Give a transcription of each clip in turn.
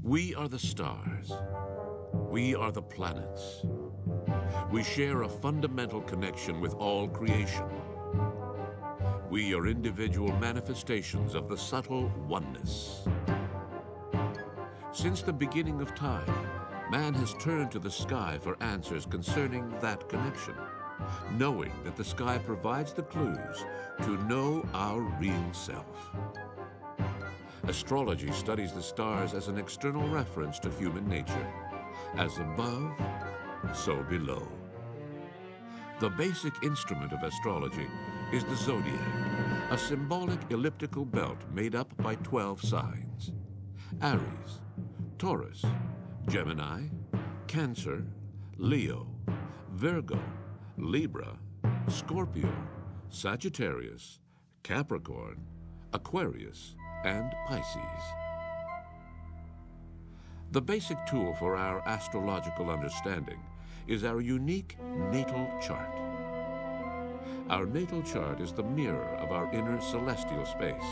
We are the stars. We are the planets. We share a fundamental connection with all creation. We are individual manifestations of the subtle oneness. Since the beginning of time, man has turned to the sky for answers concerning that connection, knowing that the sky provides the clues to know our real self. Astrology studies the stars as an external reference to human nature. As above, so below. The basic instrument of astrology is the zodiac, a symbolic elliptical belt made up by 12 signs: Aries, Taurus, Gemini, Cancer, Leo, Virgo, Libra, Scorpio, Sagittarius, Capricorn, Aquarius, and Pisces. The basic tool for our astrological understanding is our unique natal chart. Our natal chart is the mirror of our inner celestial space.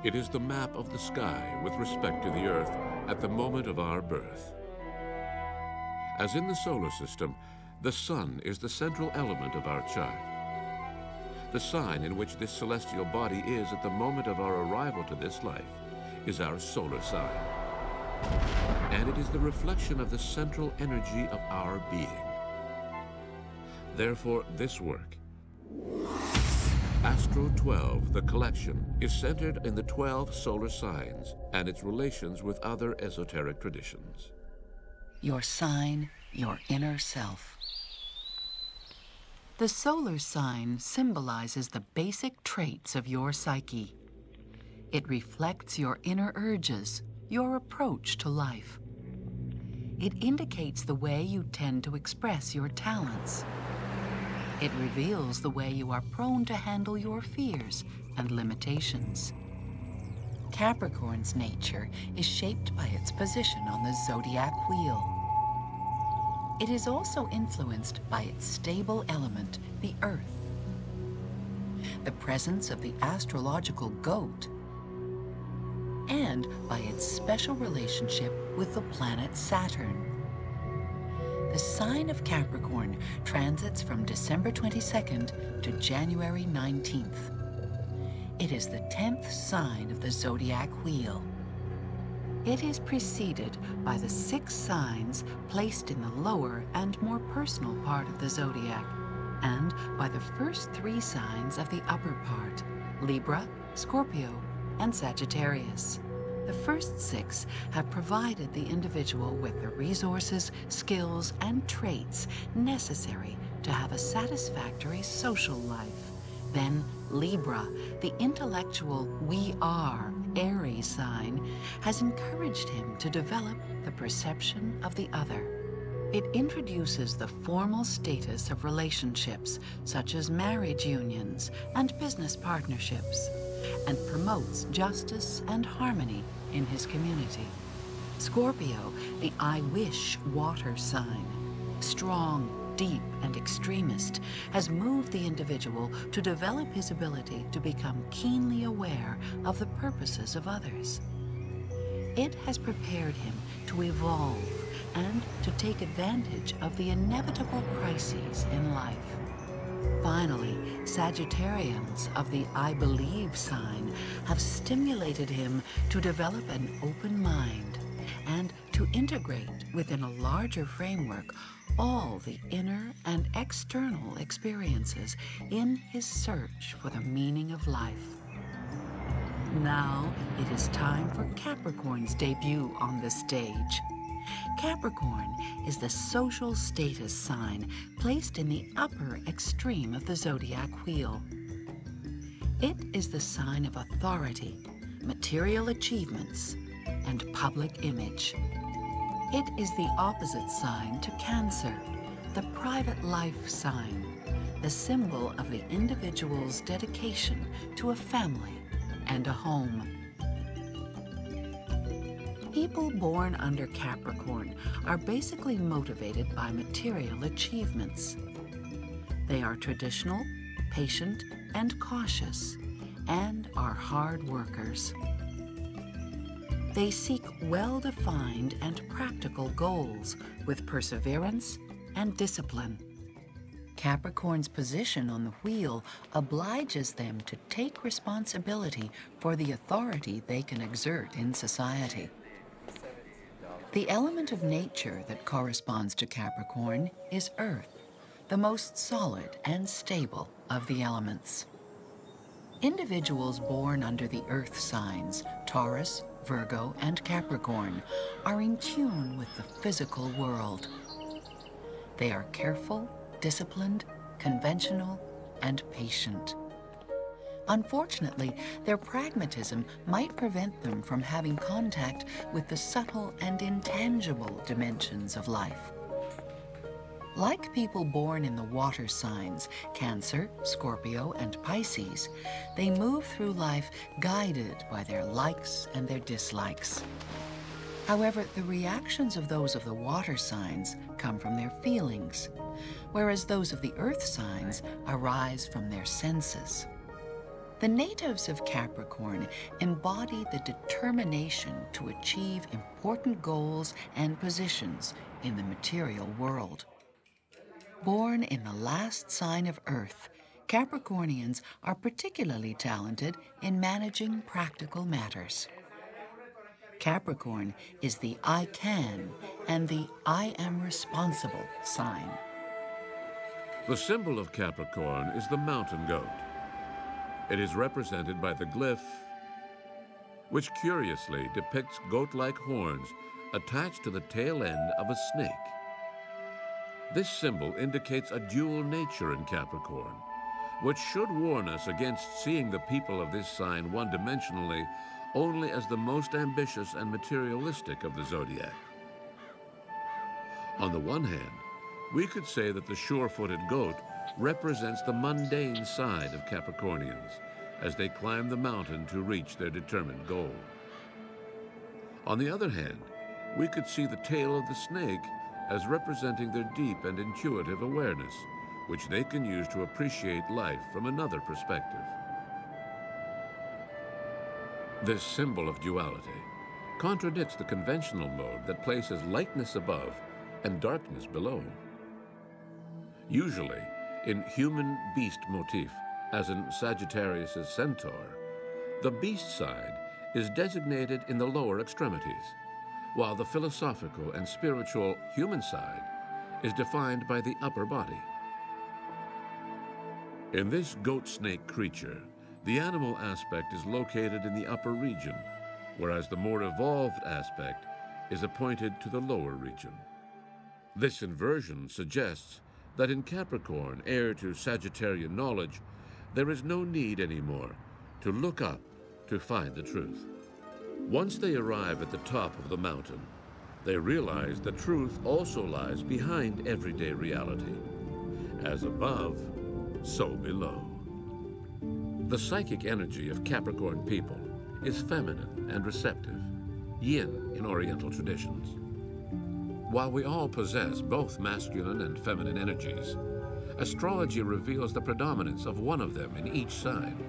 It is the map of the sky with respect to the Earth at the moment of our birth. As in the solar system, the sun is the central element of our chart. The sign in which this celestial body is at the moment of our arrival to this life is our solar sign. And it is the reflection of the central energy of our being. Therefore, this work, Astro 12, the collection, is centered in the 12 solar signs and its relations with other esoteric traditions. Your sign, your inner self. The solar sign symbolizes the basic traits of your psyche. It reflects your inner urges, your approach to life. It indicates the way you tend to express your talents. It reveals the way you are prone to handle your fears and limitations. Capricorn's nature is shaped by its position on the zodiac wheel. It is also influenced by its stable element, the Earth. The presence of the astrological goat, and by its special relationship with the planet Saturn. The sign of Capricorn transits from December 22nd to January 19th. It is the 10th sign of the zodiac wheel. It is preceded by the 6 signs placed in the lower and more personal part of the zodiac, and by the first 3 signs of the upper part, Libra, Scorpio, and Sagittarius. The first 6 have provided the individual with the resources, skills, and traits necessary to have a satisfactory social life. Then Libra, the intellectual we are Aries sign, has encouraged him to develop the perception of the other. It introduces the formal status of relationships, such as marriage unions and business partnerships, and promotes justice and harmony in his community. Scorpio, the I wish water sign, strong, deep, and extremist, has moved the individual to develop his ability to become keenly aware of the purposes of others. It has prepared him to evolve and to take advantage of the inevitable crises in life. Finally, Sagittarians of the I believe sign have stimulated him to develop an open mind and to integrate within a larger framework all the inner and external experiences in his search for the meaning of life. Now it is time for Capricorn's debut on the stage. Capricorn is the social status sign placed in the upper extreme of the zodiac wheel. It is the sign of authority, material achievements, and public image. It is the opposite sign to Cancer, the private life sign, the symbol of the individual's dedication to a family and a home. People born under Capricorn are basically motivated by material achievements. They are traditional, patient, and cautious, and are hard workers. They seek well-defined and practical goals with perseverance and discipline. Capricorn's position on the wheel obliges them to take responsibility for the authority they can exert in society. The element of nature that corresponds to Capricorn is Earth, the most solid and stable of the elements. Individuals born under the Earth signs, Taurus, Virgo, and Capricorn, are in tune with the physical world. They are careful, disciplined, conventional, and patient. Unfortunately, their pragmatism might prevent them from having contact with the subtle and intangible dimensions of life. Like people born in the water signs, Cancer, Scorpio, and Pisces, they move through life guided by their likes and their dislikes. However, the reactions of those of the water signs come from their feelings, whereas those of the earth signs arise from their senses. The natives of Capricorn embody the determination to achieve important goals and positions in the material world. Born in the last sign of Earth, Capricornians are particularly talented in managing practical matters. Capricorn is the I can and the I am responsible sign. The symbol of Capricorn is the mountain goat. It is represented by the glyph, which curiously depicts goat-like horns attached to the tail end of a snake. This symbol indicates a dual nature in Capricorn, which should warn us against seeing the people of this sign one-dimensionally only as the most ambitious and materialistic of the zodiac. On the one hand, we could say that the sure-footed goat represents the mundane side of Capricornians as they climb the mountain to reach their determined goal. On the other hand, we could see the tail of the snake as representing their deep and intuitive awareness, which they can use to appreciate life from another perspective. This symbol of duality contradicts the conventional mode that places lightness above and darkness below. Usually, in human-beast motif, as in Sagittarius's centaur, the beast side is designated in the lower extremities, while the philosophical and spiritual human side is defined by the upper body. In this goat-snake creature, the animal aspect is located in the upper region, whereas the more evolved aspect is appointed to the lower region. This inversion suggests that in Capricorn, heir to Sagittarian knowledge, there is no need anymore to look up to find the truth. Once they arrive at the top of the mountain, they realize the truth also lies behind everyday reality. As above, so below. The psychic energy of Capricorn people is feminine and receptive, yin in Oriental traditions. While we all possess both masculine and feminine energies, astrology reveals the predominance of one of them in each sign.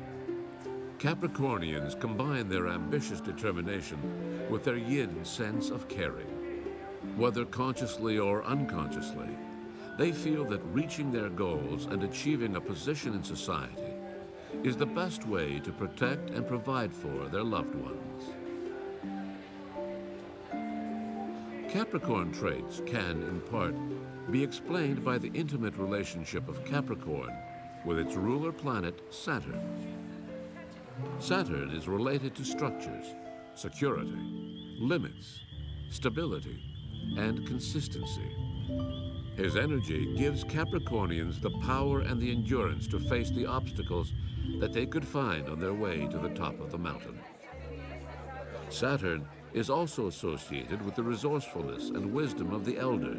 Capricornians combine their ambitious determination with their yin sense of caring. Whether consciously or unconsciously, they feel that reaching their goals and achieving a position in society is the best way to protect and provide for their loved ones. Capricorn traits can, in part, be explained by the intimate relationship of Capricorn with its ruler planet, Saturn. Saturn is related to structures, security, limits, stability, and consistency. His energy gives Capricornians the power and the endurance to face the obstacles that they could find on their way to the top of the mountain. Saturn is also associated with the resourcefulness and wisdom of the elder.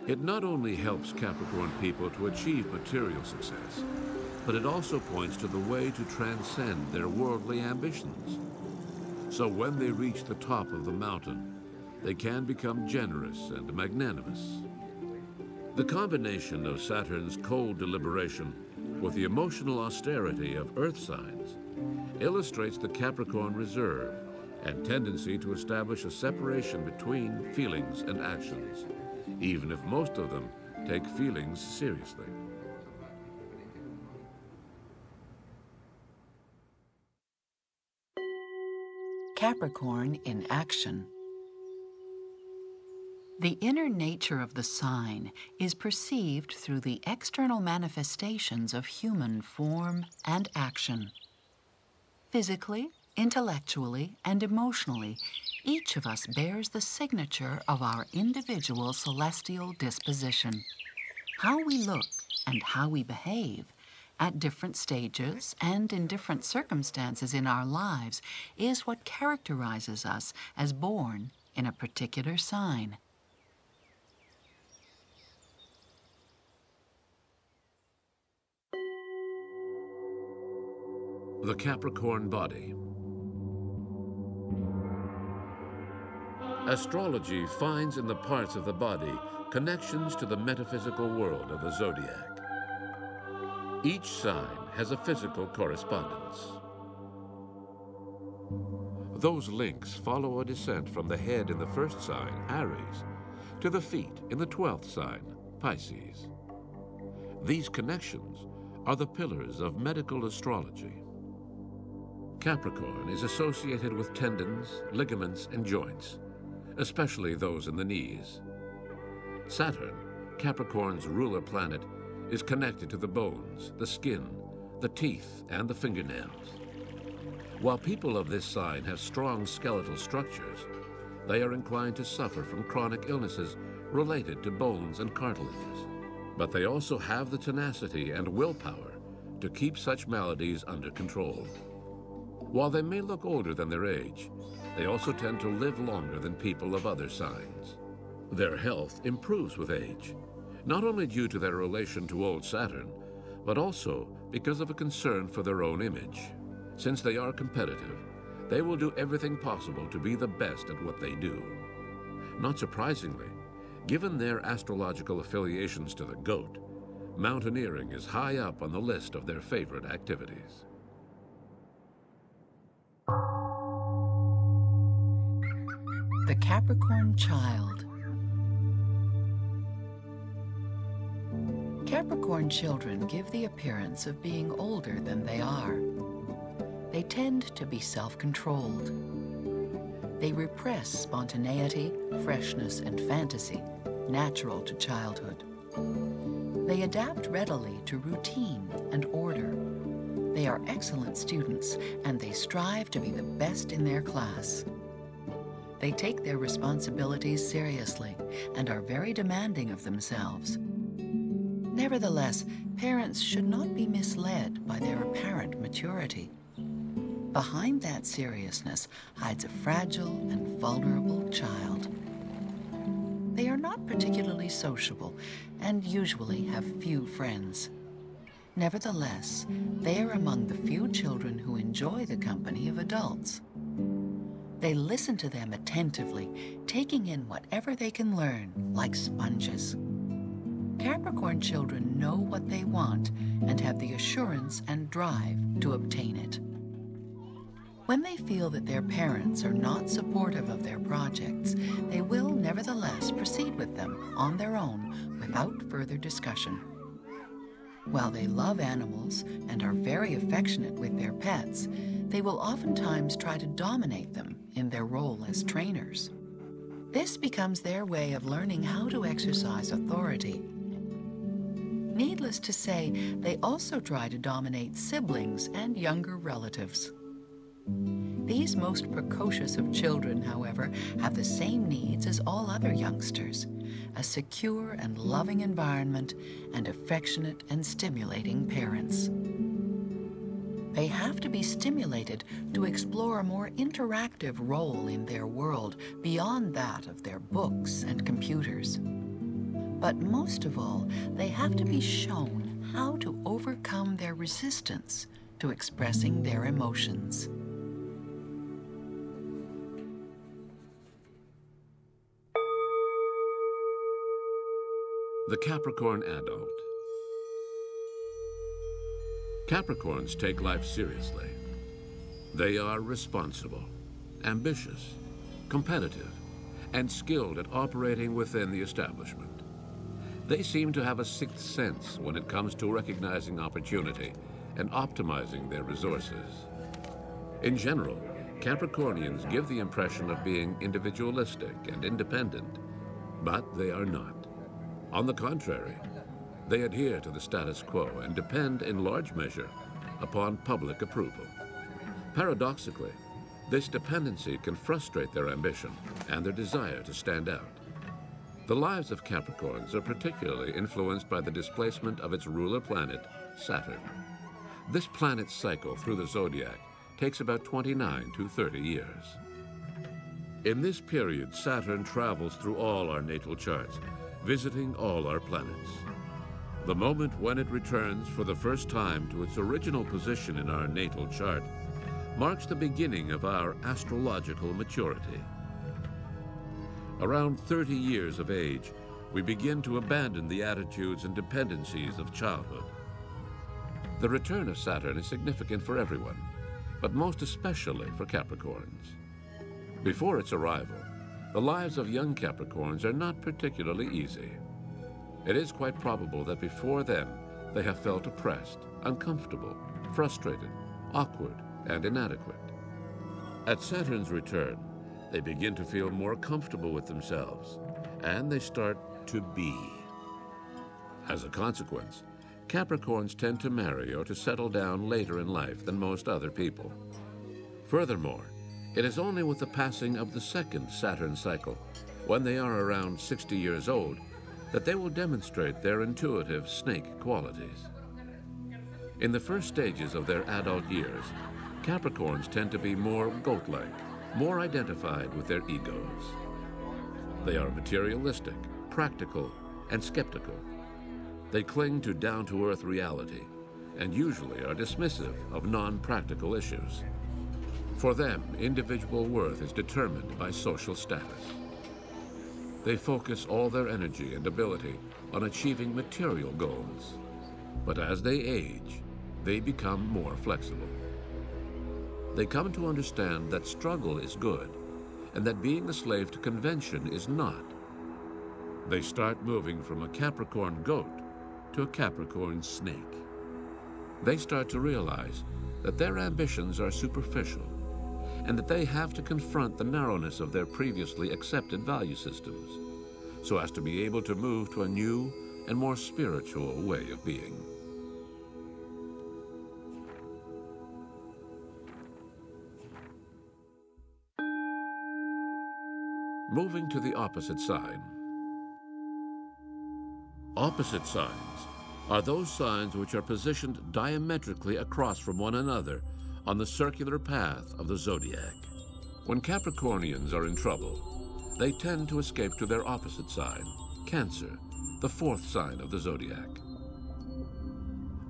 It not only helps Capricorn people to achieve material success, but it also points to the way to transcend their worldly ambitions. So when they reach the top of the mountain, they can become generous and magnanimous. The combination of Saturn's cold deliberation with the emotional austerity of earth signs illustrates the Capricorn reserve and tendency to establish a separation between feelings and actions, even if most of them take feelings seriously. Capricorn in action. The inner nature of the sign is perceived through the external manifestations of human form and action. Physically, intellectually, and emotionally, each of us bears the signature of our individual celestial disposition. How we look and how we behave at different stages and in different circumstances in our lives is what characterizes us as born in a particular sign. The Capricorn body. Astrology finds in the parts of the body connections to the metaphysical world of the zodiac. Each sign has a physical correspondence. Those links follow a descent from the head in the first sign, Aries, to the feet in the 12th sign, Pisces. These connections are the pillars of medical astrology. Capricorn is associated with tendons, ligaments, and joints, especially those in the knees. Saturn, Capricorn's ruler planet, is connected to the bones, the skin, the teeth, and the fingernails. While people of this sign have strong skeletal structures, they are inclined to suffer from chronic illnesses related to bones and cartilages. But they also have the tenacity and willpower to keep such maladies under control. While they may look older than their age, they also tend to live longer than people of other signs. Their health improves with age, not only due to their relation to old Saturn, but also because of a concern for their own image. Since they are competitive, they will do everything possible to be the best at what they do. Not surprisingly, given their astrological affiliations to the goat, mountaineering is high up on the list of their favorite activities. The Capricorn child. Capricorn children give the appearance of being older than they are. They tend to be self-controlled. They repress spontaneity, freshness, and fantasy, natural to childhood. They adapt readily to routine and order. They are excellent students, and they strive to be the best in their class. They take their responsibilities seriously and are very demanding of themselves. Nevertheless, parents should not be misled by their apparent maturity. Behind that seriousness hides a fragile and vulnerable child. They are not particularly sociable and usually have few friends. Nevertheless, they are among the few children who enjoy the company of adults. They listen to them attentively, taking in whatever they can learn, like sponges. Capricorn children know what they want and have the assurance and drive to obtain it. When they feel that their parents are not supportive of their projects, they will nevertheless proceed with them on their own without further discussion. While they love animals and are very affectionate with their pets, they will oftentimes try to dominate them in their role as trainers. This becomes their way of learning how to exercise authority. Needless to say, they also try to dominate siblings and younger relatives. These most precocious of children, however, have the same needs as all other youngsters: a secure and loving environment and affectionate and stimulating parents. They have to be stimulated to explore a more interactive role in their world beyond that of their books and computers. But most of all, they have to be shown how to overcome their resistance to expressing their emotions. The Capricorn adult. Capricorns take life seriously. They are responsible. ambitious, competitive, and skilled at operating within the establishment. They seem to have a sixth sense when it comes to recognizing opportunity and optimizing their resources. In general, Capricornians give the impression of being individualistic and independent, but they are not. On the contrary, they adhere to the status quo and depend in large measure upon public approval. Paradoxically, this dependency can frustrate their ambition and their desire to stand out. The lives of Capricorns are particularly influenced by the displacement of its ruler planet, Saturn. This planet's cycle through the zodiac takes about 29 to 30 years. In this period, Saturn travels through all our natal charts, visiting all our planets. The moment when it returns for the first time to its original position in our natal chart marks the beginning of our astrological maturity. Around 30 years of age, we begin to abandon the attitudes and dependencies of childhood. The return of Saturn is significant for everyone, but most especially for Capricorns. Before its arrival, the lives of young Capricorns are not particularly easy. It is quite probable that before then, they have felt oppressed, uncomfortable, frustrated, awkward, and inadequate. At Saturn's return, they begin to feel more comfortable with themselves, and they start to be. As a consequence, Capricorns tend to marry or to settle down later in life than most other people. Furthermore, it is only with the passing of the second Saturn cycle, when they are around 60 years old, that they will demonstrate their intuitive snake qualities. In the first stages of their adult years, Capricorns tend to be more goat-like, more identified with their egos. They are materialistic, practical, and skeptical. They cling to down-to-earth reality and usually are dismissive of non-practical issues. For them, individual worth is determined by social status. They focus all their energy and ability on achieving material goals. But as they age, they become more flexible. They come to understand that struggle is good and that being a slave to convention is not. They start moving from a Capricorn goat to a Capricorn snake. They start to realize that their ambitions are superficial and that they have to confront the narrowness of their previously accepted value systems so as to be able to move to a new and more spiritual way of being. Moving to the opposite sign. Opposite signs are those signs which are positioned diametrically across from one another on the circular path of the zodiac. When Capricornians are in trouble, they tend to escape to their opposite sign, Cancer, the fourth sign of the zodiac.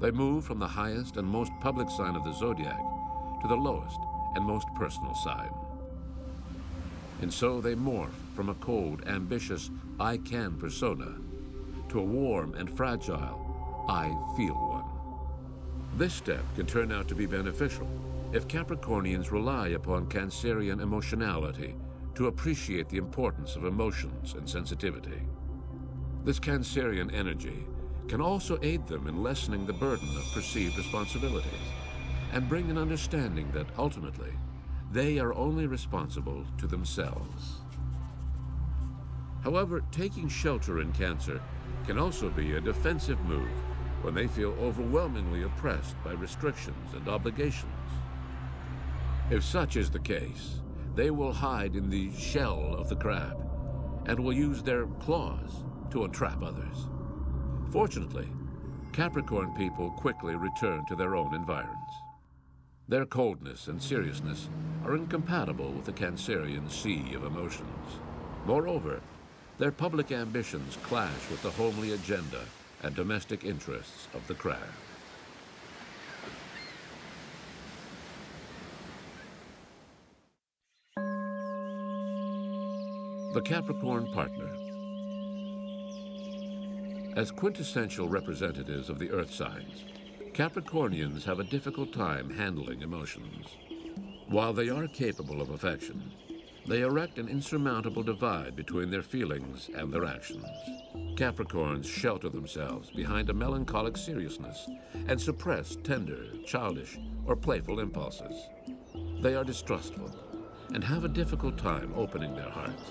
They move from the highest and most public sign of the zodiac to the lowest and most personal sign. And so they morph from a cold, ambitious, I can persona to a warm and fragile, I feel one. This step can turn out to be beneficial if Capricornians rely upon Cancerian emotionality to appreciate the importance of emotions and sensitivity. This Cancerian energy can also aid them in lessening the burden of perceived responsibilities and bring an understanding that ultimately they are only responsible to themselves. However, taking shelter in Cancer can also be a defensive move when they feel overwhelmingly oppressed by restrictions and obligations. If such is the case, they will hide in the shell of the crab and will use their claws to entrap others. Fortunately, Capricorn people quickly return to their own environs. Their coldness and seriousness are incompatible with the Cancerian sea of emotions. Moreover, their public ambitions clash with the homely agenda and domestic interests of the crab. The Capricorn partner. As quintessential representatives of the earth signs, Capricornians have a difficult time handling emotions. While they are capable of affection, they erect an insurmountable divide between their feelings and their actions. Capricorns shelter themselves behind a melancholic seriousness and suppress tender, childish, or playful impulses. They are distrustful and have a difficult time opening their hearts.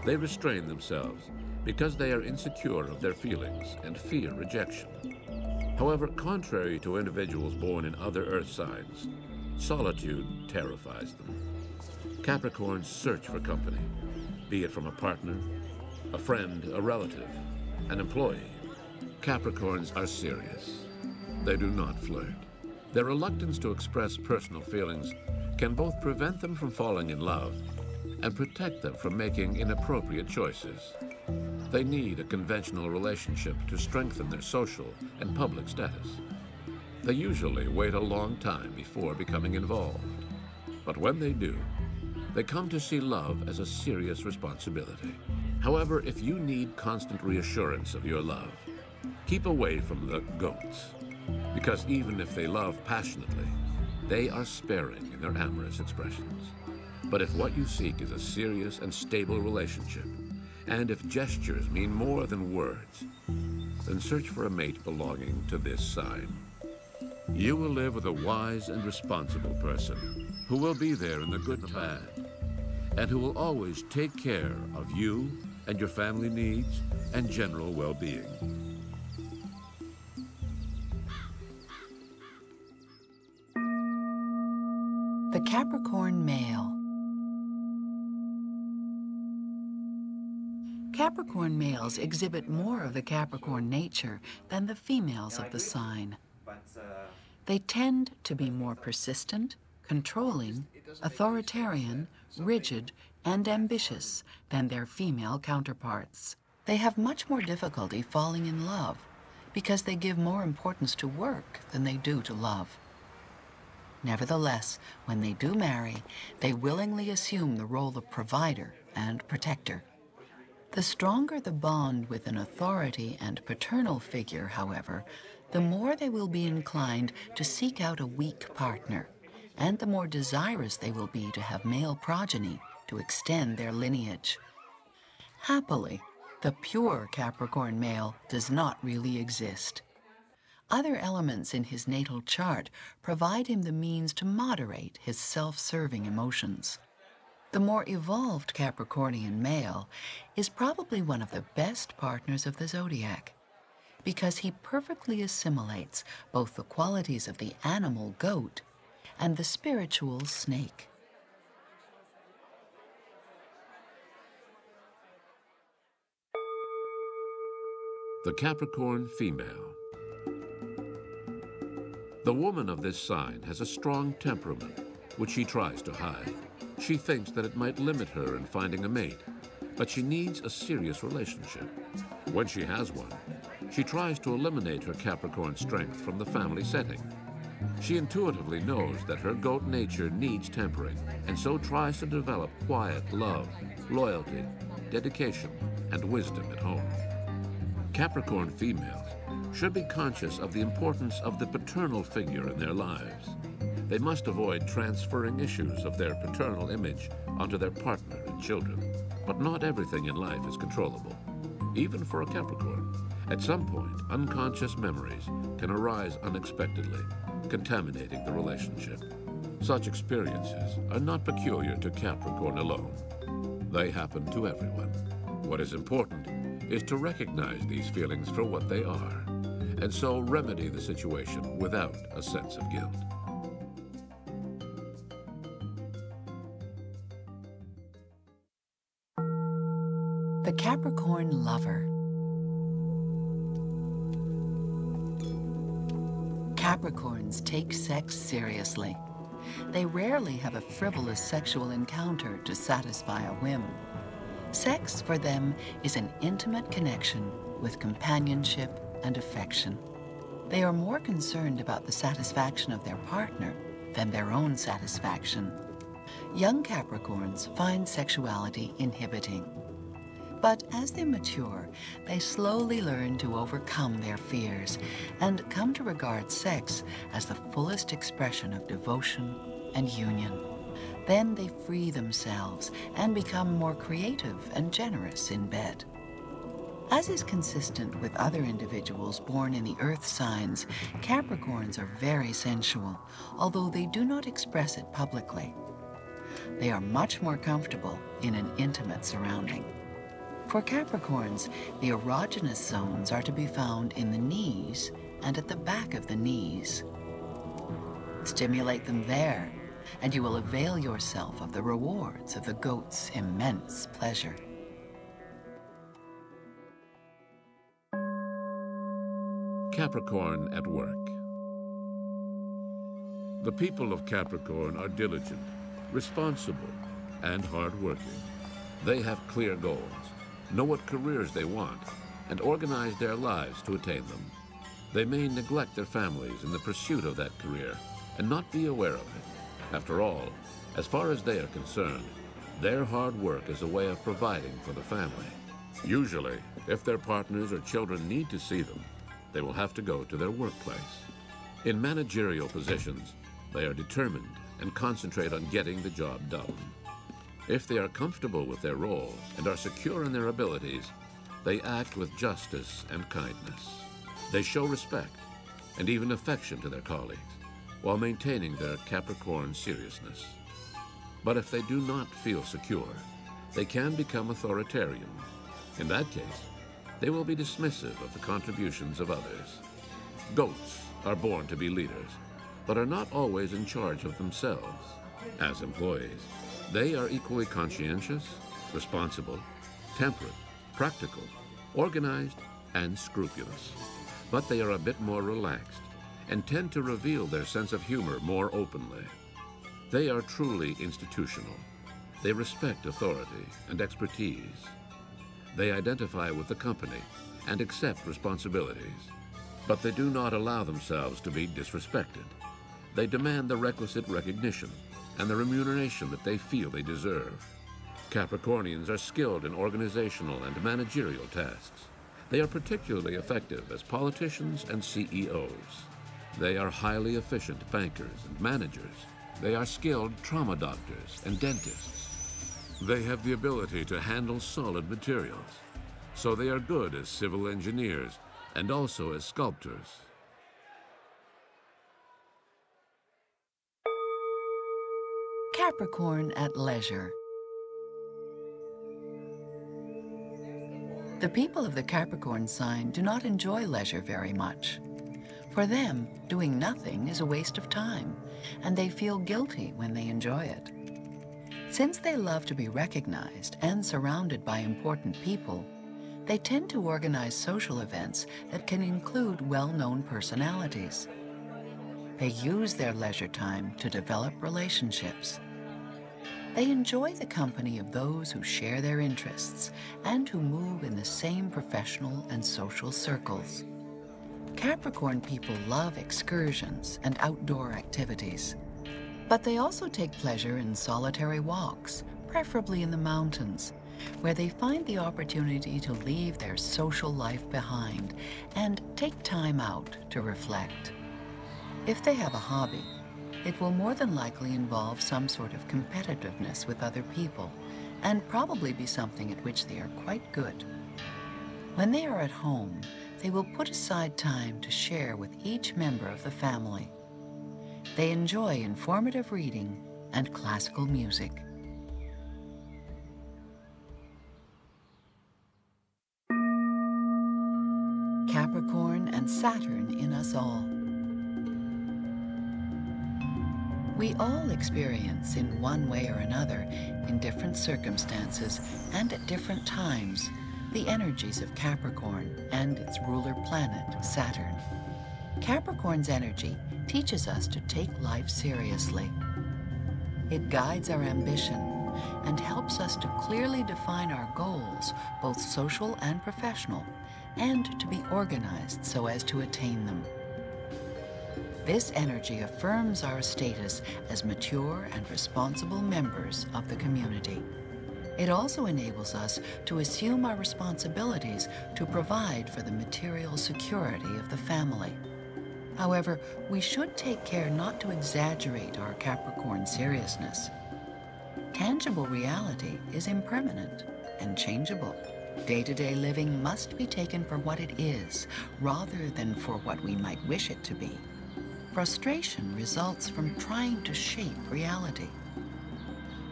They restrain themselves because they are insecure of their feelings and fear rejection. However, contrary to individuals born in other earth signs, solitude terrifies them. Capricorns search for company, be it from a partner, a friend, a relative, an employee. Capricorns are serious. They do not flirt. Their reluctance to express personal feelings can both prevent them from falling in love and protect them from making inappropriate choices. They need a conventional relationship to strengthen their social and public status. They usually wait a long time before becoming involved. But when they do, they come to see love as a serious responsibility. However, if you need constant reassurance of your love, keep away from the goats, because even if they love passionately, they are sparing in their amorous expressions. But if what you seek is a serious and stable relationship, and if gestures mean more than words, then search for a mate belonging to this sign. You will live with a wise and responsible person who will be there in the good and bad, and who will always take care of you and your family needs and general well-being. The Capricorn male. Capricorn males exhibit more of the Capricorn nature than the females of the sign. They tend to be more persistent, controlling, authoritarian, rigid, and ambitious than their female counterparts. They have much more difficulty falling in love because they give more importance to work than they do to love. Nevertheless, when they do marry, they willingly assume the role of provider and protector. The stronger the bond with an authority and paternal figure, however, the more they will be inclined to seek out a weak partner, and the more desirous they will be to have male progeny to extend their lineage. Happily, the pure Capricorn male does not really exist. Other elements in his natal chart provide him the means to moderate his self-serving emotions. The more evolved Capricornian male is probably one of the best partners of the zodiac, because he perfectly assimilates both the qualities of the animal goat and the spiritual snake. The Capricorn female. The woman of this sign has a strong temperament, which she tries to hide. She thinks that it might limit her in finding a mate, but she needs a serious relationship. When she has one, she tries to eliminate her Capricorn strength from the family setting. She intuitively knows that her goat nature needs tempering, and so tries to develop quiet love, loyalty, dedication, and wisdom at home. Capricorn females should be conscious of the importance of the paternal figure in their lives. They must avoid transferring issues of their paternal image onto their partner and children. But not everything in life is controllable, even for a Capricorn. At some point, unconscious memories can arise unexpectedly, contaminating the relationship. Such experiences are not peculiar to Capricorn alone. They happen to everyone. What is important is to recognize these feelings for what they are, and so remedy the situation without a sense of guilt. The Capricorn lover. Capricorns take sex seriously. They rarely have a frivolous sexual encounter to satisfy a whim. Sex for them is an intimate connection with companionship and affection. They are more concerned about the satisfaction of their partner than their own satisfaction. Young Capricorns find sexuality inhibiting. But as they mature, they slowly learn to overcome their fears and come to regard sex as the fullest expression of devotion and union. Then they free themselves and become more creative and generous in bed. As is consistent with other individuals born in the earth signs, Capricorns are very sensual, although they do not express it publicly. They are much more comfortable in an intimate surrounding. For Capricorns, the erogenous zones are to be found in the knees and at the back of the knees. Stimulate them there, and you will avail yourself of the rewards of the goat's immense pleasure. Capricorn at work. The people of Capricorn are diligent, responsible, and hardworking. They have clear goals, know what careers they want, and organize their lives to attain them. They may neglect their families in the pursuit of that career and not be aware of it. After all, as far as they are concerned, their hard work is a way of providing for the family. Usually, if their partners or children need to see them, they will have to go to their workplace. In managerial positions, they are determined and concentrate on getting the job done. If they are comfortable with their role and are secure in their abilities, they act with justice and kindness. They show respect and even affection to their colleagues while maintaining their Capricorn seriousness. But if they do not feel secure, they can become authoritarian. In that case, they will be dismissive of the contributions of others. Goats are born to be leaders, but are not always in charge of themselves. As employees, they are equally conscientious, responsible, temperate, practical, organized, and scrupulous. But they are a bit more relaxed and tend to reveal their sense of humor more openly. They are truly institutional. They respect authority and expertise. They identify with the company and accept responsibilities. But they do not allow themselves to be disrespected. They demand the requisite recognition and the remuneration that they feel they deserve. Capricornians are skilled in organizational and managerial tasks. They are particularly effective as politicians and CEOs. They are highly efficient bankers and managers. They are skilled trauma doctors and dentists. They have the ability to handle solid materials, so they are good as civil engineers and also as sculptors. Capricorn at leisure. The people of the Capricorn sign do not enjoy leisure very much. For them, doing nothing is a waste of time, and they feel guilty when they enjoy it. Since they love to be recognized and surrounded by important people, they tend to organize social events that can include well-known personalities. They use their leisure time to develop relationships. They enjoy the company of those who share their interests and who move in the same professional and social circles. Capricorn people love excursions and outdoor activities. But they also take pleasure in solitary walks, preferably in the mountains, where they find the opportunity to leave their social life behind and take time out to reflect. If they have a hobby, it will more than likely involve some sort of competitiveness with other people, and probably be something at which they are quite good. When they are at home, they will put aside time to share with each member of the family. They enjoy informative reading and classical music. Capricorn and Saturn in us all. We all experience in one way or another, in different circumstances and at different times, the energies of Capricorn and its ruler planet, Saturn. Capricorn's energy teaches us to take life seriously. It guides our ambition and helps us to clearly define our goals, both social and professional, and to be organized so as to attain them. This energy affirms our status as mature and responsible members of the community. It also enables us to assume our responsibilities to provide for the material security of the family. However, we should take care not to exaggerate our Capricorn seriousness. Tangible reality is impermanent and changeable. Day-to-day living must be taken for what it is, rather than for what we might wish it to be. Frustration results from trying to shape reality.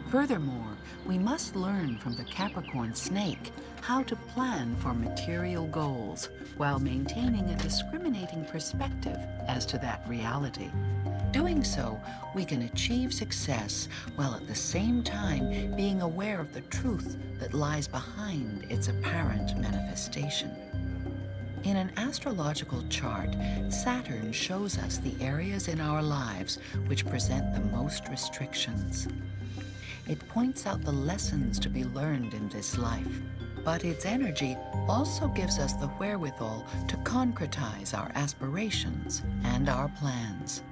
Furthermore, we must learn from the Capricorn snake how to plan for material goals while maintaining a discriminating perspective as to that reality. Doing so, we can achieve success while at the same time being aware of the truth that lies behind its apparent manifestation. In an astrological chart, Saturn shows us the areas in our lives which present the most restrictions. It points out the lessons to be learned in this life, but its energy also gives us the wherewithal to concretize our aspirations and our plans.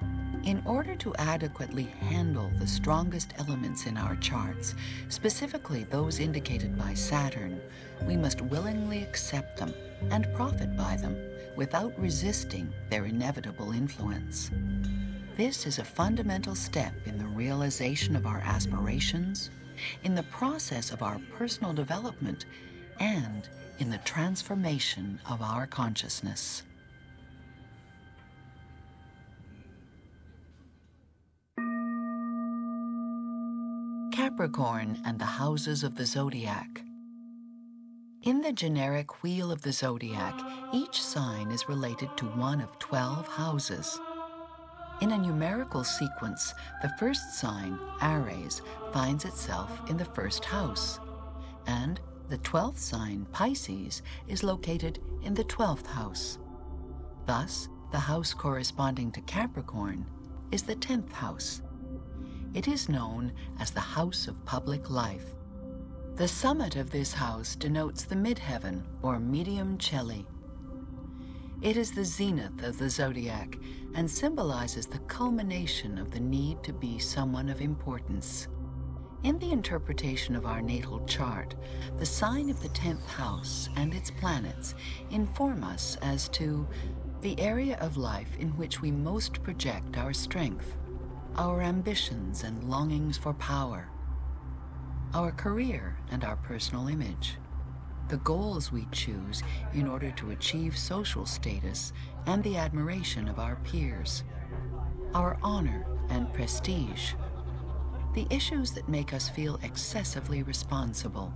In order to adequately handle the strongest elements in our charts, specifically those indicated by Saturn, we must willingly accept them and profit by them without resisting their inevitable influence. This is a fundamental step in the realization of our aspirations, in the process of our personal development, and in the transformation of our consciousness. Capricorn and the houses of the Zodiac. In the generic Wheel of the Zodiac, each sign is related to one of 12 houses. In a numerical sequence, the first sign, Aries, finds itself in the first house, and the 12th sign, Pisces, is located in the 12th house. Thus, the house corresponding to Capricorn is the 10th house. It is known as the house of public life. The summit of this house denotes the midheaven, or medium Celi. It is the zenith of the zodiac and symbolizes the culmination of the need to be someone of importance. In the interpretation of our natal chart, the sign of the 10th house and its planets inform us as to the area of life in which we most project our strength, our ambitions and longings for power, our career and our personal image, the goals we choose in order to achieve social status and the admiration of our peers, our honor and prestige, the issues that make us feel excessively responsible,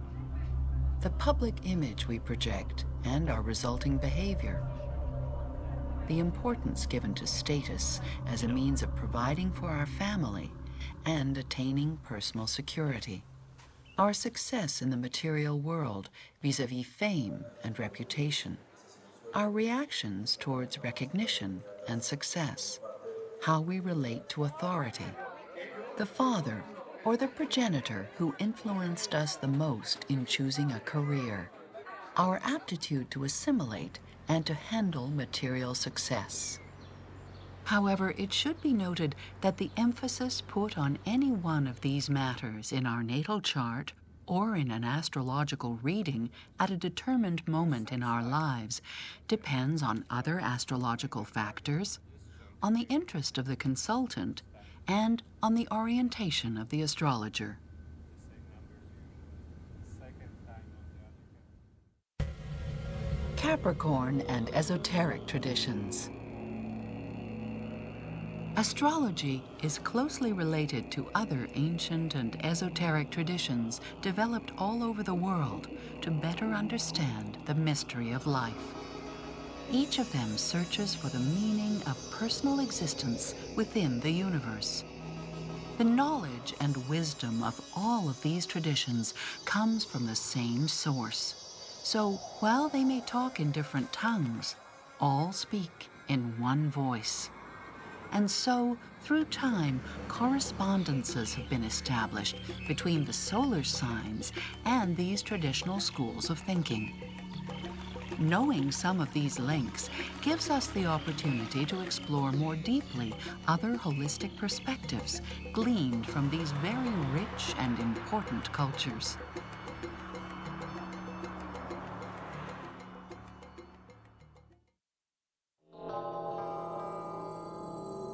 the public image we project and our resulting behavior, the importance given to status as a means of providing for our family and attaining personal security, our success in the material world vis-à-vis fame and reputation, our reactions towards recognition and success, how we relate to authority, the father or the progenitor who influenced us the most in choosing a career, our aptitude to assimilate and to handle material success. However, it should be noted that the emphasis put on any one of these matters in our natal chart or in an astrological reading at a determined moment in our lives depends on other astrological factors, on the interest of the consultant, and on the orientation of the astrologer. Capricorn and esoteric traditions. Astrology is closely related to other ancient and esoteric traditions developed all over the world to better understand the mystery of life. Each of them searches for the meaning of personal existence within the universe. The knowledge and wisdom of all of these traditions comes from the same source. So, while they may talk in different tongues, all speak in one voice. And so, through time, correspondences have been established between the solar signs and these traditional schools of thinking. Knowing some of these links gives us the opportunity to explore more deeply other holistic perspectives gleaned from these very rich and important cultures.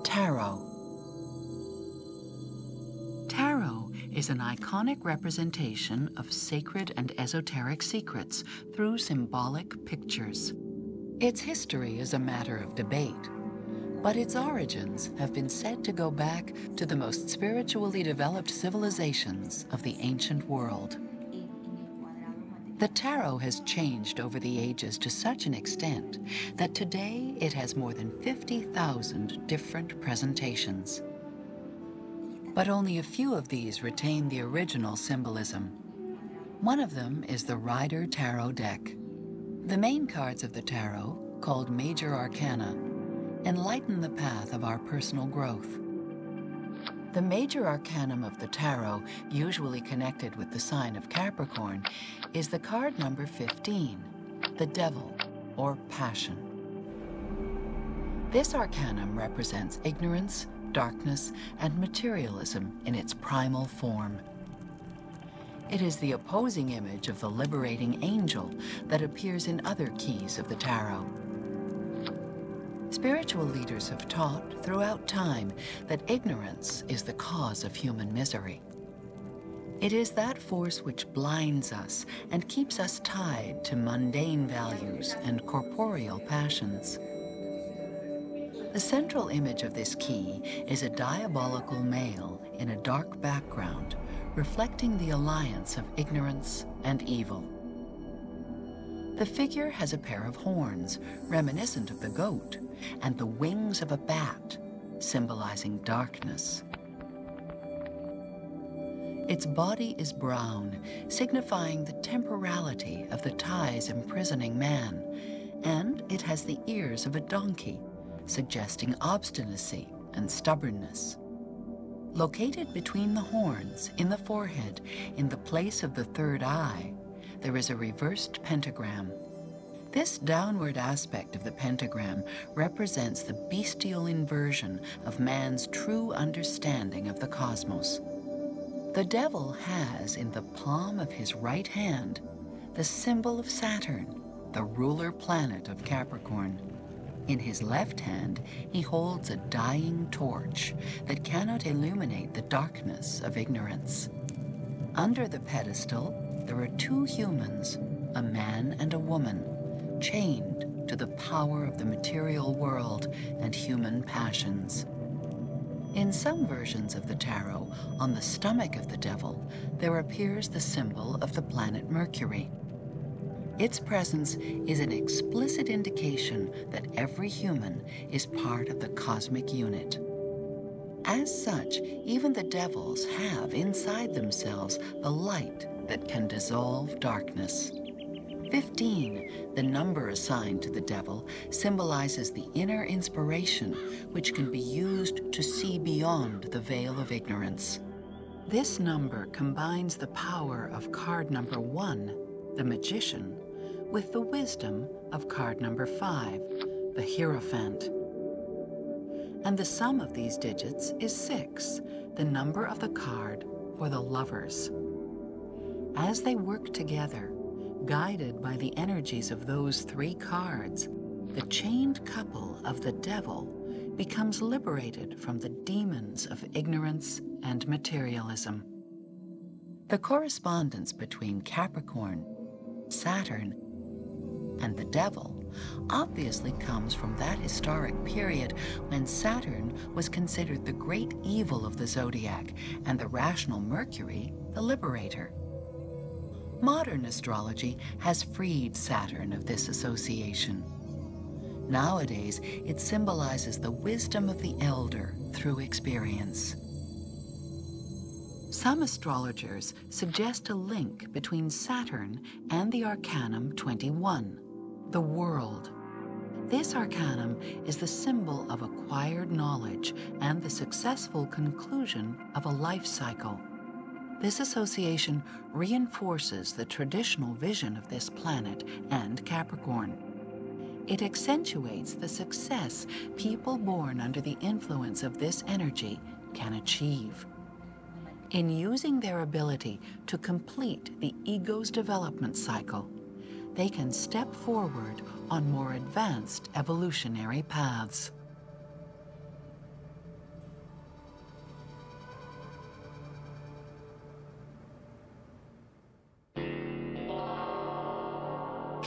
Tarot. Tarot is an iconic representation of sacred and esoteric secrets through symbolic pictures. Its history is a matter of debate, but its origins have been said to go back to the most spiritually developed civilizations of the ancient world. The tarot has changed over the ages to such an extent that today it has more than 50,000 different presentations. But only a few of these retain the original symbolism. One of them is the Rider Tarot deck. The main cards of the tarot, called Major Arcana, enlighten the path of our personal growth. The major arcanum of the tarot, usually connected with the sign of Capricorn, is the card number 15, the Devil, or Passion. This arcanum represents ignorance, darkness, and materialism in its primal form. It is the opposing image of the liberating angel that appears in other keys of the tarot. Spiritual leaders have taught throughout time that ignorance is the cause of human misery. It is that force which blinds us and keeps us tied to mundane values and corporeal passions. The central image of this key is a diabolical male in a dark background, reflecting the alliance of ignorance and evil. The figure has a pair of horns, reminiscent of the goat, and the wings of a bat, symbolizing darkness. Its body is brown, signifying the temporality of the ties imprisoning man, and it has the ears of a donkey, suggesting obstinacy and stubbornness. Located between the horns, in the forehead, in the place of the third eye, there is a reversed pentagram. This downward aspect of the pentagram represents the bestial inversion of man's true understanding of the cosmos. The devil has in the palm of his right hand the symbol of Saturn, the ruler planet of Capricorn. In his left hand, he holds a dying torch that cannot illuminate the darkness of ignorance. Under the pedestal, there are two humans, a man and a woman, chained to the power of the material world and human passions. In some versions of the tarot, on the stomach of the devil, there appears the symbol of the planet Mercury. Its presence is an explicit indication that every human is part of the cosmic unit. As such, even the devils have inside themselves the light that can dissolve darkness. 15, the number assigned to the devil, symbolizes the inner inspiration which can be used to see beyond the veil of ignorance. This number combines the power of card number 1, the Magician, with the wisdom of card number 5, the Hierophant. And the sum of these digits is 6, the number of the card for the Lovers. As they work together, guided by the energies of those 3 cards, the chained couple of the devil becomes liberated from the demons of ignorance and materialism. The correspondence between Capricorn, Saturn, and the devil obviously comes from that historic period when Saturn was considered the great evil of the zodiac and the rational Mercury the liberator. Modern astrology has freed Saturn of this association. Nowadays, it symbolizes the wisdom of the elder through experience. Some astrologers suggest a link between Saturn and the Arcanum 21, the world. This arcanum is the symbol of acquired knowledge and the successful conclusion of a life cycle. This association reinforces the traditional vision of this planet and Capricorn. It accentuates the success people born under the influence of this energy can achieve. In using their ability to complete the ego's development cycle, they can step forward on more advanced evolutionary paths.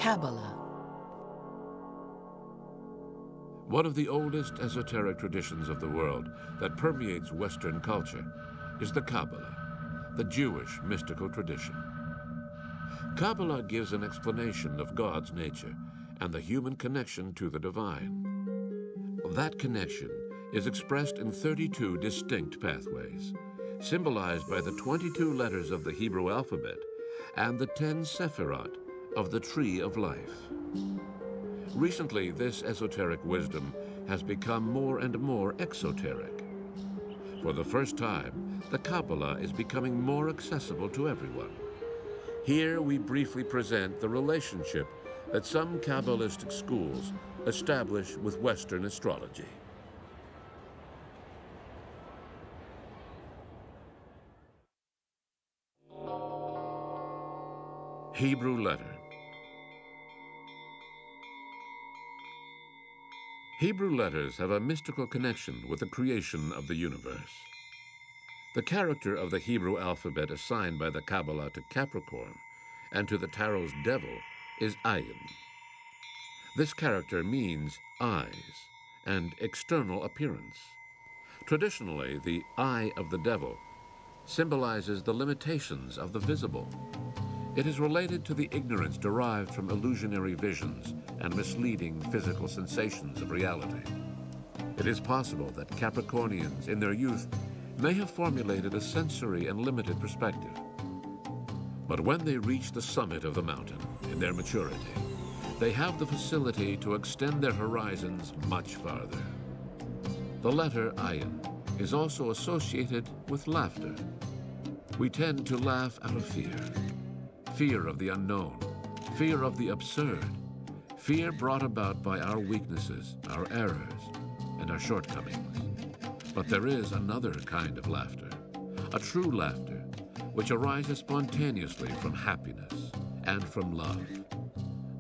Cabbala. One of the oldest esoteric traditions of the world that permeates Western culture is the Cabbala, the Jewish mystical tradition. Cabbala gives an explanation of God's nature and the human connection to the divine. That connection is expressed in 32 distinct pathways, symbolized by the 22 letters of the Hebrew alphabet and the 10 sephirot of the Tree of Life. Recently, this esoteric wisdom has become more and more exoteric. For the first time, the Cabbala is becoming more accessible to everyone. Here we briefly present the relationship that some Kabbalistic schools establish with Western astrology. Hebrew letter. Hebrew letters have a mystical connection with the creation of the universe. The character of the Hebrew alphabet assigned by the Cabbala to Capricorn and to the Tarot's devil is Ayin. This character means eyes and external appearance. Traditionally, the eye of the devil symbolizes the limitations of the visible. It is related to the ignorance derived from illusionary visions and misleading physical sensations of reality. It is possible that Capricornians in their youth may have formulated a sensory and limited perspective. But when they reach the summit of the mountain in their maturity, they have the facility to extend their horizons much farther. The letter Ayin is also associated with laughter. We tend to laugh out of fear. Fear of the unknown, fear of the absurd, fear brought about by our weaknesses, our errors, and our shortcomings. But there is another kind of laughter, a true laughter, which arises spontaneously from happiness and from love.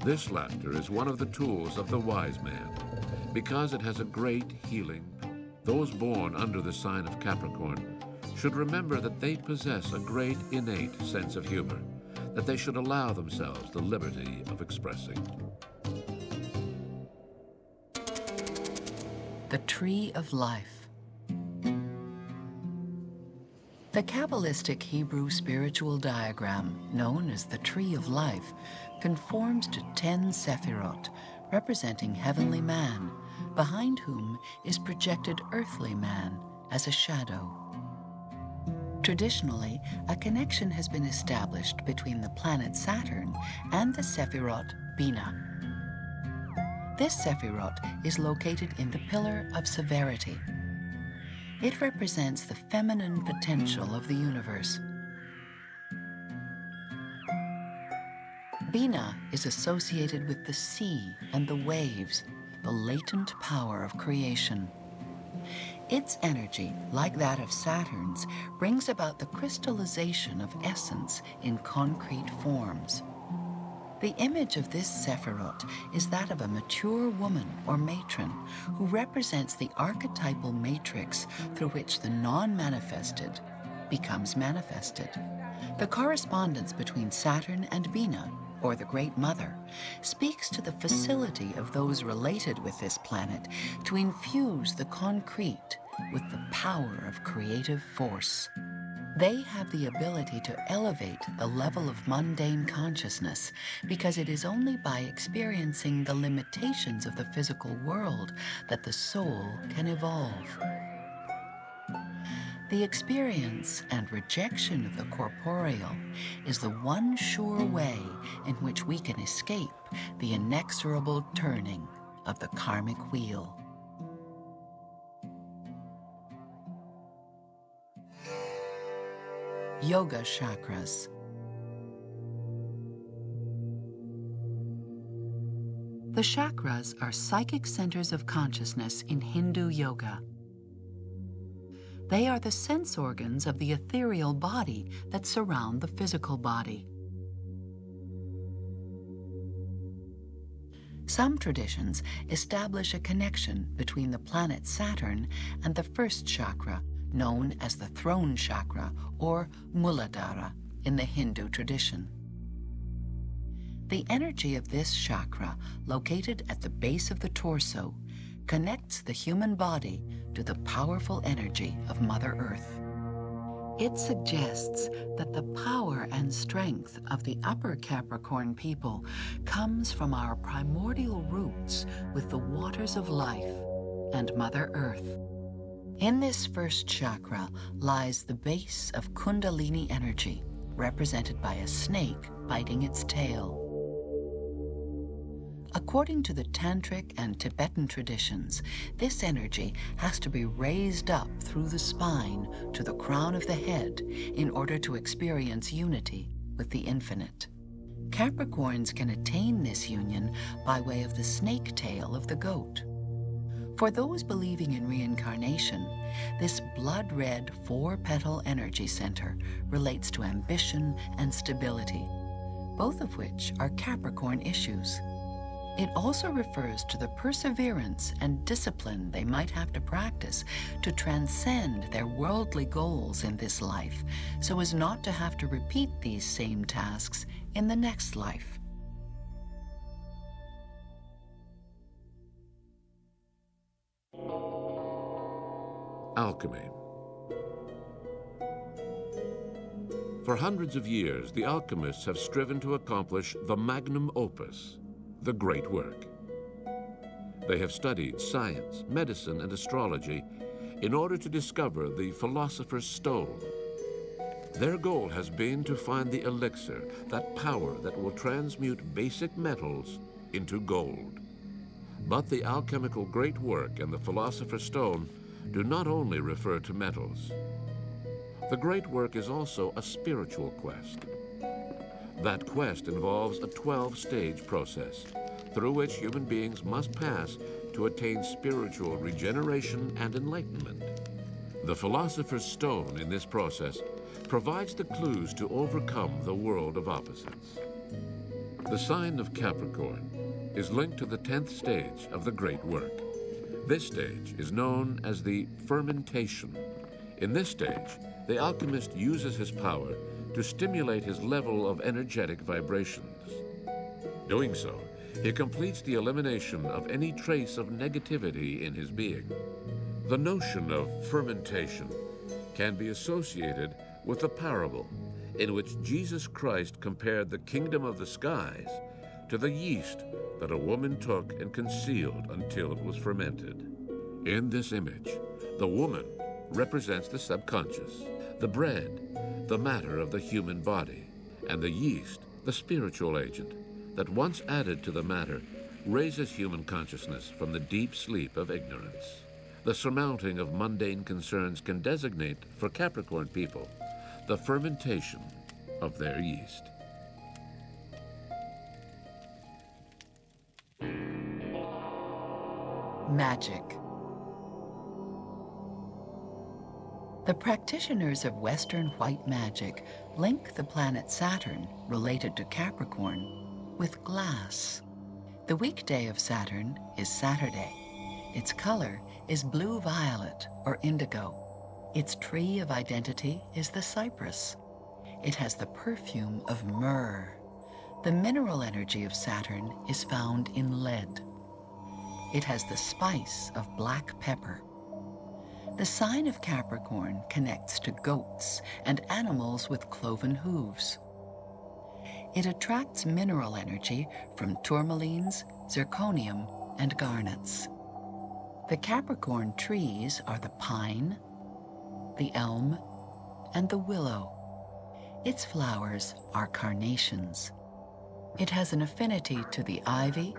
This laughter is one of the tools of the wise man, because it has a great healing. Those born under the sign of Capricorn should remember that they possess a great innate sense of humor, that they should allow themselves the liberty of expressing. The Tree of Life. The Kabbalistic Hebrew spiritual diagram, known as the Tree of Life, conforms to 10 sephirot, representing heavenly man, behind whom is projected earthly man as a shadow. Traditionally, a connection has been established between the planet Saturn and the sephirot Bina. This sephirot is located in the pillar of severity. It represents the feminine potential of the universe. Bina is associated with the sea and the waves, the latent power of creation. Its energy, like that of Saturn's, brings about the crystallization of essence in concrete forms. The image of this sephirot is that of a mature woman or matron who represents the archetypal matrix through which the non-manifested becomes manifested. The correspondence between Saturn and Bina, or the Great Mother, speaks to the facility of those related with this planet to infuse the concrete with the power of creative force. They have the ability to elevate the level of mundane consciousness because it is only by experiencing the limitations of the physical world that the soul can evolve. The experience and rejection of the corporeal is the one sure way in which we can escape the inexorable turning of the karmic wheel. Yoga chakras. The chakras are psychic centers of consciousness in Hindu yoga. They are the sense organs of the ethereal body that surround the physical body. Some traditions establish a connection between the planet Saturn and the first chakra, known as the throne chakra or Muladhara in the Hindu tradition. The energy of this chakra, located at the base of the torso, connects the human body to the powerful energy of Mother Earth. It suggests that the power and strength of the upper Capricorn people comes from our primordial roots with the waters of life and Mother Earth. In this first chakra lies the base of Kundalini energy, represented by a snake biting its tail. According to the Tantric and Tibetan traditions, this energy has to be raised up through the spine to the crown of the head in order to experience unity with the infinite. Capricorns can attain this union by way of the snake tail of the goat. For those believing in reincarnation, this blood-red four-petal energy center relates to ambition and stability, both of which are Capricorn issues. It also refers to the perseverance and discipline they might have to practice to transcend their worldly goals in this life, so as not to have to repeat these same tasks in the next life. Alchemy. For hundreds of years, the alchemists have striven to accomplish the magnum opus, the great work. They have studied science, medicine, and astrology in order to discover the philosopher's stone. Their goal has been to find the elixir, that power that will transmute basic metals into gold. But the alchemical great work and the philosopher's stone do not only refer to metals. The great work is also a spiritual quest. That quest involves a 12-stage process through which human beings must pass to attain spiritual regeneration and enlightenment. The philosopher's stone in this process provides the clues to overcome the world of opposites. The sign of Capricorn is linked to the 10th stage of the great work. This stage is known as the fermentation. In this stage, the alchemist uses his power to stimulate his level of energetic vibrations. Doing so, he completes the elimination of any trace of negativity in his being. The notion of fermentation can be associated with the parable in which Jesus Christ compared the kingdom of the skies to the yeast that a woman took and concealed until it was fermented. In this image, the woman represents the subconscious, the bread, the matter of the human body, and the yeast, the spiritual agent, that once added to the matter, raises human consciousness from the deep sleep of ignorance. The surmounting of mundane concerns can designate, for Capricorn people, the fermentation of their yeast. Magic. The practitioners of Western white magic link the planet Saturn, related to Capricorn, with glass. The weekday of Saturn is Saturday. Its color is blue-violet or indigo. Its tree of identity is the cypress. It has the perfume of myrrh. The mineral energy of Saturn is found in lead. It has the spice of black pepper. The sign of Capricorn connects to goats and animals with cloven hooves. It attracts mineral energy from tourmalines, zirconium, and garnets. The Capricorn trees are the pine, the elm, and the willow. Its flowers are carnations. It has an affinity to the ivy,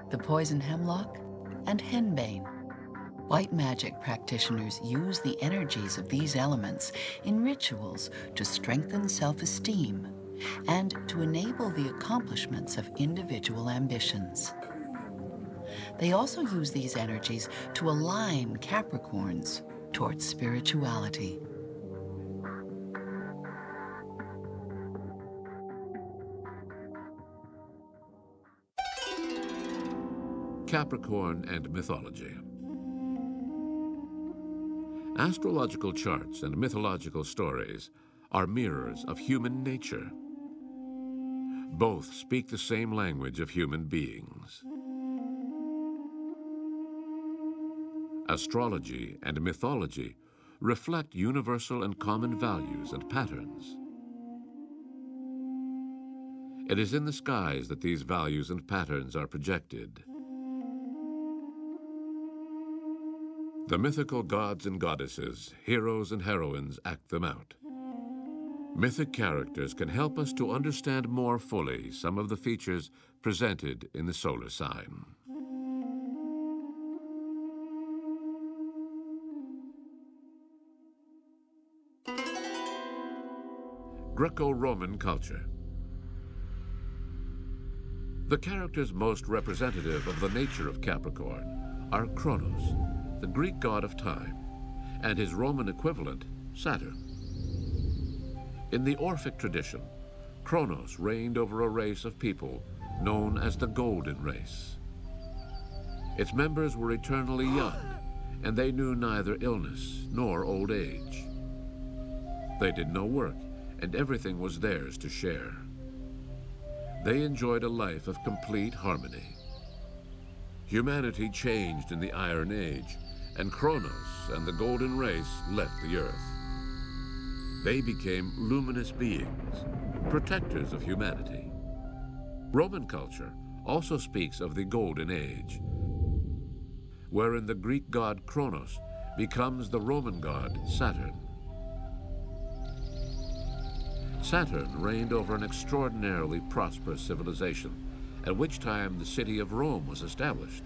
the poison hemlock, and henbane. White magic practitioners use the energies of these elements in rituals to strengthen self-esteem and to enable the accomplishments of individual ambitions. They also use these energies to align Capricorns towards spirituality. Capricorn and Mythology. Astrological charts and mythological stories are mirrors of human nature. Both speak the same language of human beings. Astrology and mythology reflect universal and common values and patterns. It is in the skies that these values and patterns are projected. The mythical gods and goddesses, heroes and heroines act them out. Mythic characters can help us to understand more fully some of the features presented in the solar sign. Greco-Roman culture. The characters most representative of the nature of Capricorn are Kronos, the Greek god of time, and his Roman equivalent, Saturn. In the Orphic tradition, Kronos reigned over a race of people known as the Golden Race. Its members were eternally young, and they knew neither illness nor old age. They did no work, and everything was theirs to share. They enjoyed a life of complete harmony. Humanity changed in the Iron Age, and Kronos and the Golden Race left the Earth. They became luminous beings, protectors of humanity. Roman culture also speaks of the Golden Age, wherein the Greek god Kronos becomes the Roman god Saturn. Saturn reigned over an extraordinarily prosperous civilization, at which time the city of Rome was established.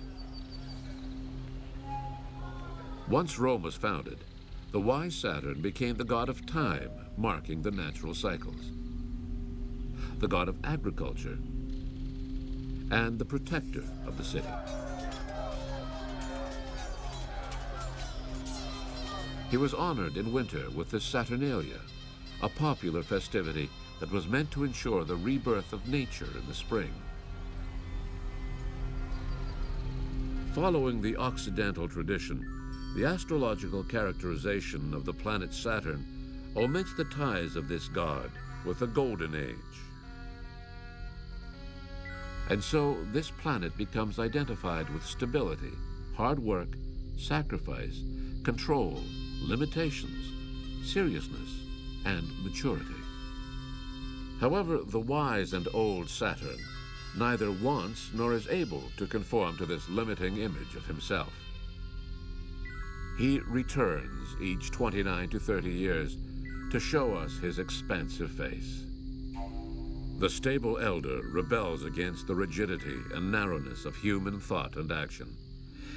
Once Rome was founded, the wise Saturn became the god of time, marking the natural cycles, the god of agriculture, and the protector of the city. He was honored in winter with the Saturnalia, a popular festivity that was meant to ensure the rebirth of nature in the spring. Following the Occidental tradition, the astrological characterization of the planet Saturn omits the ties of this god with the Golden Age. And so this planet becomes identified with stability, hard work, sacrifice, control, limitations, seriousness, and maturity. However, the wise and old Saturn neither wants nor is able to conform to this limiting image of himself. He returns each 29 to 30 years to show us his expansive face. The stable elder rebels against the rigidity and narrowness of human thought and action,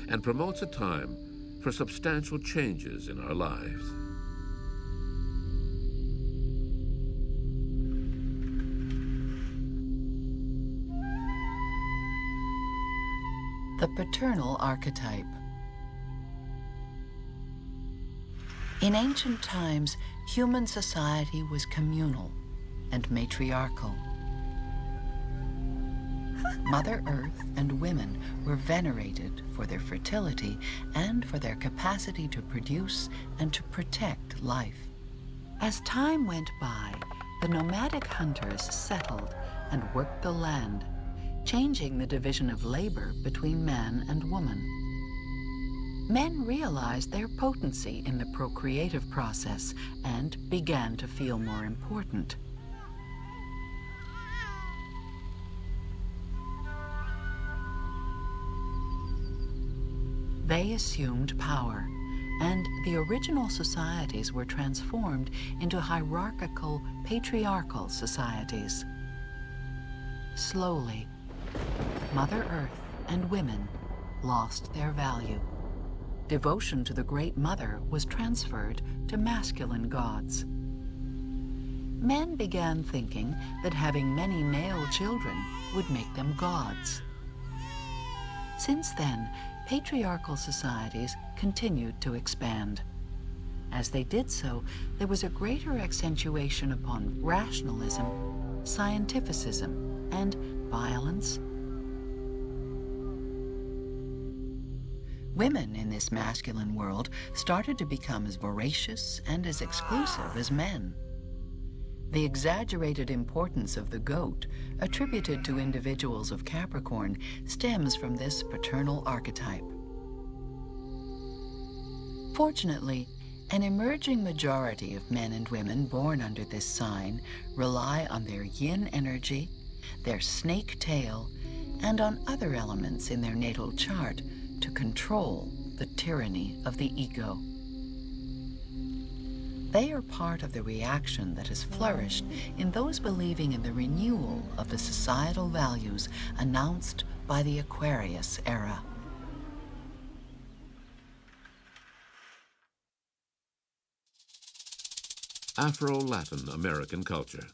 and promotes a time for substantial changes in our lives. The paternal archetype. In ancient times, human society was communal and matriarchal. Mother Earth and women were venerated for their fertility and for their capacity to produce and to protect life. As time went by, the nomadic hunters settled and worked the land, changing the division of labor between man and woman. Men realized their potency in the procreative process and began to feel more important. They assumed power, and the original societies were transformed into hierarchical, patriarchal societies. Slowly, Mother Earth and women lost their value. Devotion to the Great Mother was transferred to masculine gods. Men began thinking that having many male children would make them gods. Since then, patriarchal societies continued to expand. As they did so, there was a greater accentuation upon rationalism, scientificism, and violence. Women in this masculine world started to become as voracious and as exclusive as men. The exaggerated importance of the goat, attributed to individuals of Capricorn, stems from this paternal archetype. Fortunately, an emerging majority of men and women born under this sign rely on their yin energy, their snake tail, and on other elements in their natal chart to control the tyranny of the ego. They are part of the reaction that has flourished in those believing in the renewal of the societal values announced by the Aquarius era. Afro-Latin American culture.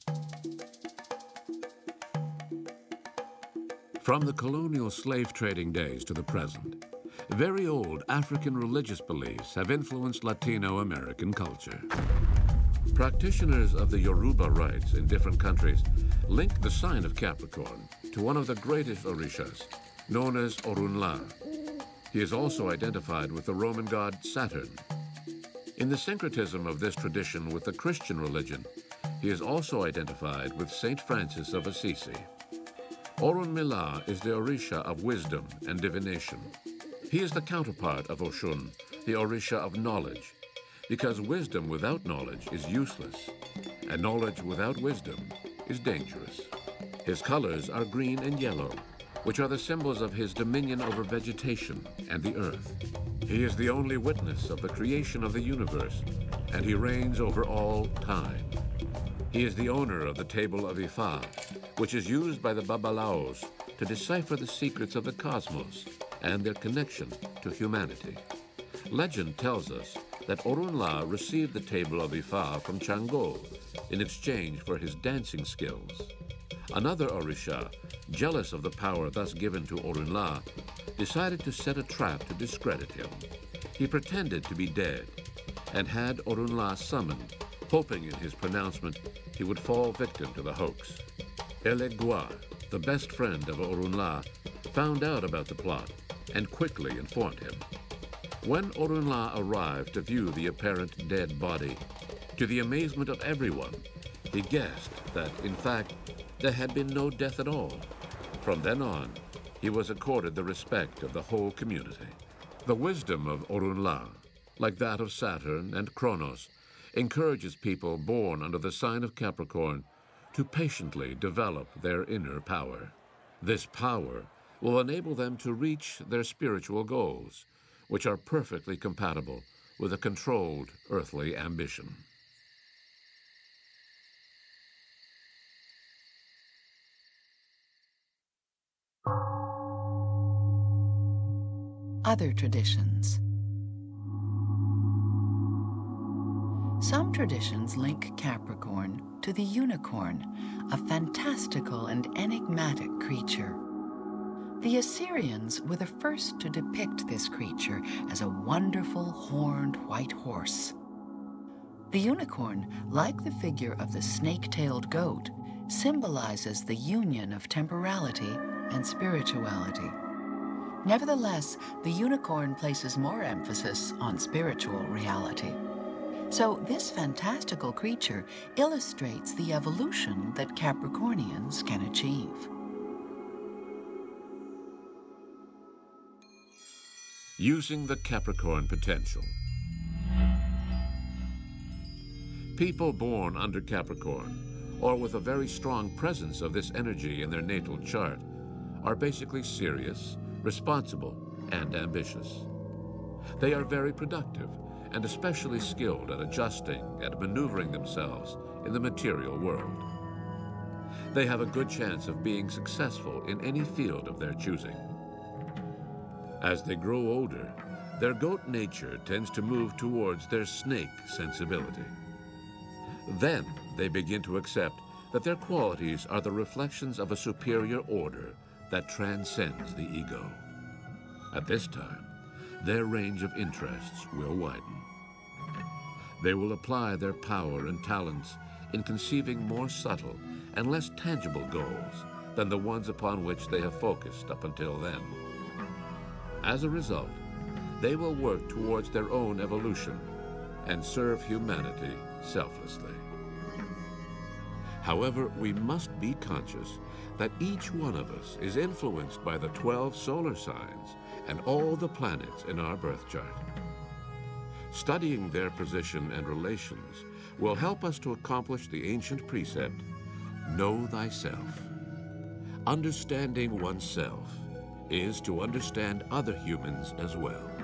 From the colonial slave trading days to the present, very old African religious beliefs have influenced Latino American culture. Practitioners of the Yoruba rites in different countries link the sign of Capricorn to one of the greatest orishas, known as Orunla. He is also identified with the Roman god Saturn. In the syncretism of this tradition with the Christian religion, he is also identified with Saint Francis of Assisi. Orunmila is the Orisha of wisdom and divination. He is the counterpart of Oshun, the Orisha of knowledge, because wisdom without knowledge is useless, and knowledge without wisdom is dangerous. His colors are green and yellow, which are the symbols of his dominion over vegetation and the earth. He is the only witness of the creation of the universe, and he reigns over all time. He is the owner of the table of Ifa, which is used by the Babalaos to decipher the secrets of the cosmos and their connection to humanity. Legend tells us that Orunla received the table of Ifa from Chango in exchange for his dancing skills. Another Orisha, jealous of the power thus given to Orunla, decided to set a trap to discredit him. He pretended to be dead and had Orunla summoned, hoping in his pronouncement he would fall victim to the hoax. Elegua, the best friend of Orunla, found out about the plot and quickly informed him. When Orunla arrived to view the apparent dead body, to the amazement of everyone, he guessed that, in fact, there had been no death at all. From then on, he was accorded the respect of the whole community. The wisdom of Orunla, like that of Saturn and Kronos, encourages people born under the sign of Capricorn to patiently develop their inner power. This power will enable them to reach their spiritual goals, which are perfectly compatible with a controlled earthly ambition. Other traditions. Some traditions link Capricorn to the unicorn, a fantastical and enigmatic creature. The Assyrians were the first to depict this creature as a wonderful horned white horse. The unicorn, like the figure of the snake-tailed goat, symbolizes the union of temporality and spirituality. Nevertheless, the unicorn places more emphasis on spiritual reality. So this fantastical creature illustrates the evolution that Capricornians can achieve. Using the Capricorn potential. People born under Capricorn, or with a very strong presence of this energy in their natal chart, are basically serious, responsible, and ambitious. They are very productive and especially skilled at adjusting and maneuvering themselves in the material world. They have a good chance of being successful in any field of their choosing. As they grow older, their goat nature tends to move towards their snake sensibility. Then they begin to accept that their qualities are the reflections of a superior order that transcends the ego. At this time, their range of interests will widen. They will apply their power and talents in conceiving more subtle and less tangible goals than the ones upon which they have focused up until then. As a result, they will work towards their own evolution and serve humanity selflessly. However, we must be conscious that each one of us is influenced by the 12 solar signs and all the planets in our birth chart. Studying their position and relations will help us to accomplish the ancient precept, know thyself. Understanding oneself is to understand other humans as well.